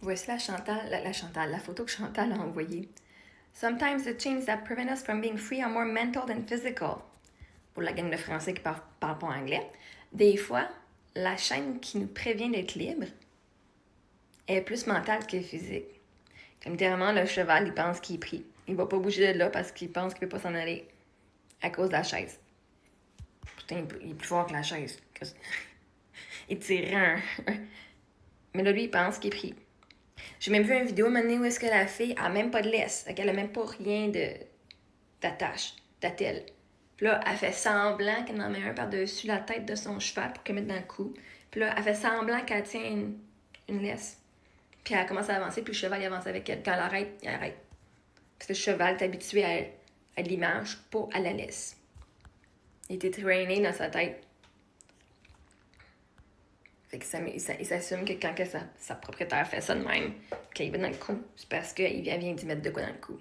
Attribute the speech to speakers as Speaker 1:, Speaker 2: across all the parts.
Speaker 1: Voici la photo que Chantal a envoyée. Sometimes the chains that prevent us from being free are more mental than physical. Pour la gang de français qui parle pas anglais. Des fois, la chaîne qui nous prévient d'être libre est plus mentale que physique. Comme littéralement, le cheval, il pense qu'il est pris. Il va pas bouger de là parce qu'il pense qu'il peut pas s'en aller à cause de la chaise. Putain, il est plus fort que la chaise. Il tire Mais là, lui, il pense qu'il est pris. J'ai même vu une vidéo maintenant où est-ce que la fille a même pas de laisse. Elle a même pas rien d'attache, d'attelle. Puis là, elle fait semblant qu'elle en met un par-dessus la tête de son cheval pour qu'elle mette dans le cou. Puis là, elle fait semblant qu'elle tient une laisse. Puis elle commence à avancer, puis le cheval il avance avec elle. Quand elle arrête, il arrête. Parce que le cheval est habitué à l'image, pas à la laisse. Il était trainé dans sa tête. Fait qu'il s'assume que quand sa propriétaire fait ça de même, qu'il va dans le cou, c'est parce qu'il vient d'y mettre de quoi dans le cou.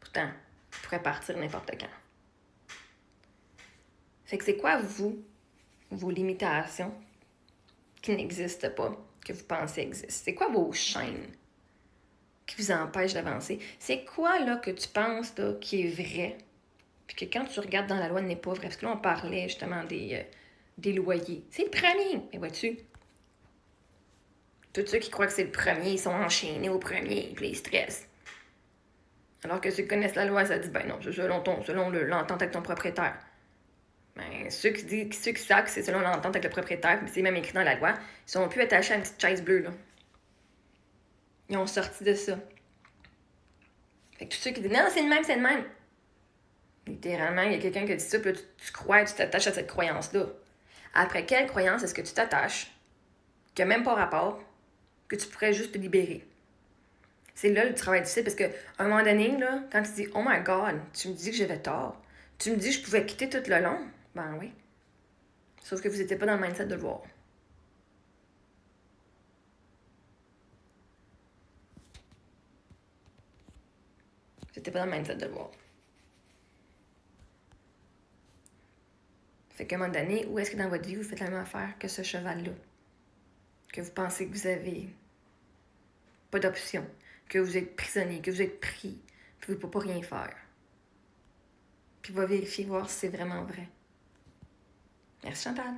Speaker 1: Pourtant, il pourrait partir n'importe quand. Fait que c'est quoi, vos limitations qui n'existent pas, que vous pensez existent? C'est quoi vos chaînes qui vous empêchent d'avancer? C'est quoi, là, que tu penses, là, qui est vrai? Puis que quand tu regardes dans la loi, n'est pas vrai. Parce que là, on parlait justement des loyers. C'est le premier. Mais vois-tu? Tous ceux qui croient que c'est le premier, ils sont enchaînés au premier, puis ils stressent. Alors que ceux qui connaissent la loi, ça dit, ben non, c'est selon l'entente avec ton propriétaire. Ben, ceux qui savent que c'est selon l'entente avec le propriétaire, puis c'est même écrit dans la loi, ils sont plus attachés à une petite chaise bleue, là. Ils ont sorti de ça. Fait que tous ceux qui disent, non, c'est le même, c'est le même. Littéralement, il y a quelqu'un qui a dit ça, puis là, tu crois, tu t'attaches à cette croyance-là. Après quelle croyance est-ce que tu t'attaches, qui n'a même pas rapport, que tu pourrais juste te libérer? C'est là le travail difficile, parce qu'à un moment donné, là, quand tu dis « Oh my God, tu me dis que j'avais tort. Tu me dis que je pouvais quitter tout le long. » Ben oui. Sauf que vous n'étiez pas dans le mindset de le voir. Vous n'étiez pas dans le mindset de le voir. Fait qu'à un moment donné, où est-ce que dans votre vie, vous faites la même affaire que ce cheval-là? Que vous pensez que vous avez pas d'option, que vous êtes prisonnier, que vous êtes pris, puis vous ne pouvez pas rien faire. Puis va vérifier, voir si c'est vraiment vrai. Merci Chantal.